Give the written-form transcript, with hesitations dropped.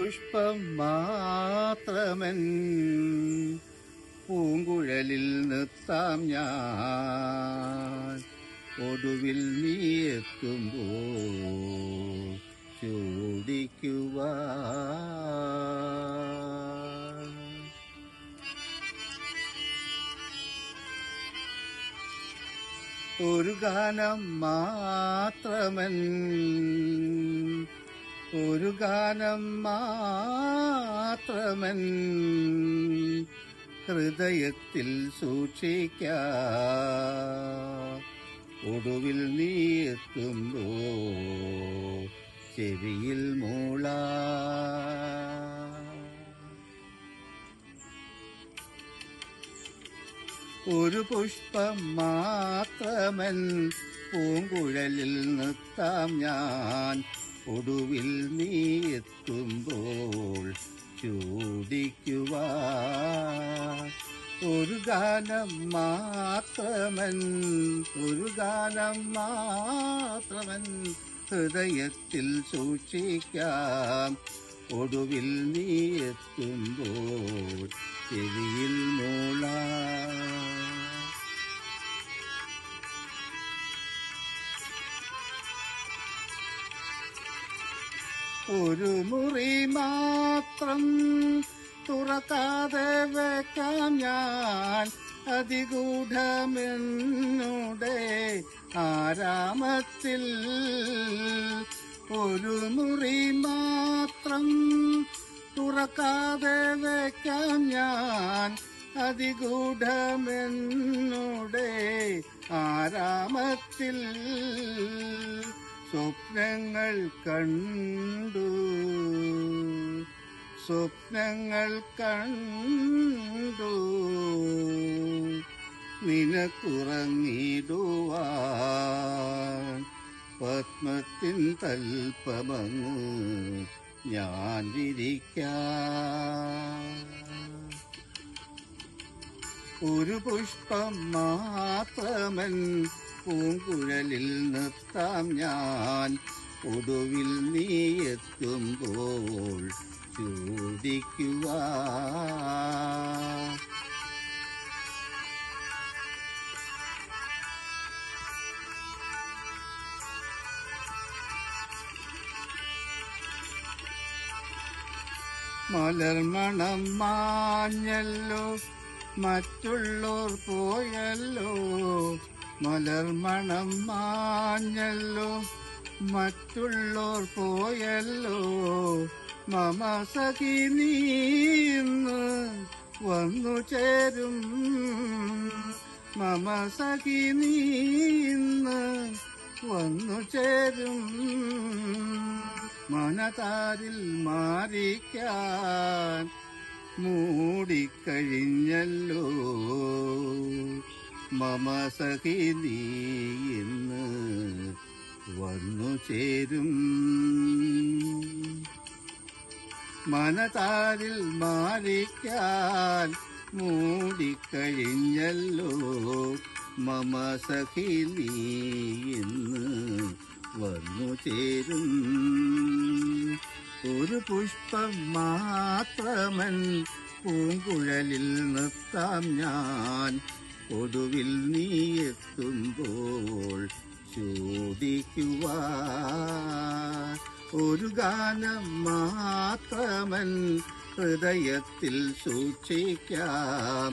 പുഷ്പം മാത്രമൻ പൂങ്കുഴലിൽ നിർത്താം ഞാൻ. ഒടുവിൽ നീ എത്തുമ്പോൾ ചൂടിക്കുവാൻ. ഒരു ഗാനം മാത്രമൻ ഒരു ഗാനം മാത്രമൻ ഹൃദയത്തിൽ സൂക്ഷിക്കാം. ഒടുവിൽ നീ എത്തുമ്പോ ചെവിയിൽ മൂളാം. ഒരു പുഷ്പം മാത്രമൻ പൂങ്കുഴലിൽ നിർത്താം ഞാൻ. ഒടുവിൽ നീ എത്തുമ്പോൾ ചൂടിക്കുവാൻ. ഒരു ഗാനം മാത്രമൻ ഹൃദയത്തിൽ സൂക്ഷിക്കാം. ഒടുവിൽ നീ എത്തുമ്പോൾ ചെവിയിൽ മൂളാം. ഒരു മുറി മാത്രം തുറക്കാതെ വെക്കാം ഞാൻ. അതിഗൂഢമെന്നുടെ ആരാമത്തിൽ. ഒരു മുറി മാത്രം തുറക്കാതെ വെക്കാം ഞാൻ. അതിഗൂഢമെന്നുടെ ആരാമത്തിൽ. സ്വപ്നങ്ങൾ കണ്ടു നിനക്കുറങ്ങിടുവാൻ. പത്മത്തിൻ തൽപ്പമങ്ങ് ഞാൻ വിരിക്കാം. ഒരു പുഷ്പം മാത്രമൻ പൂങ്കുഴലിൽ നിർത്താം ഞാൻ. ഒടുവിൽ നീ എത്തുമ്പോൾ ചൂടിക്കുവാൻ. മലർമണം മാഞ്ഞല്ലോ, മറ്റുള്ളോർ പോയല്ലോ. മലർമണം മാഞ്ഞല്ലോ, മറ്റുള്ളോർ പോയല്ലോ. മമ സഖി നീ ഇന്ന് വന്നു ചേരും. മമ സഖി നീ ഇന്ന് വന്നു ചേരും. മനതാരിൽ മാറിക്കാൻ മൂടിക്കഴിഞ്ഞല്ലോ. മമ സഖി നീ ഇന്ന് വന്നു ചേരും. മനതാരിൽ മാറിക്കാൻ മൂടിക്കഴിഞ്ഞല്ലോ. മമ സഖി നീ ഇന്ന് വന്നു ചേരും. ഒരു പുഷ്പം മാത്രമൻ പൂങ്കുഴലിൽ നിർത്താം ഞാൻ. ഒടുവിൽ നീ എത്തുമ്പോൾ ചൂടിക്കുവാൻ. ഒരു ഗാനം മാത്രമൻ ഹൃദയത്തിൽ സൂക്ഷിക്കാം.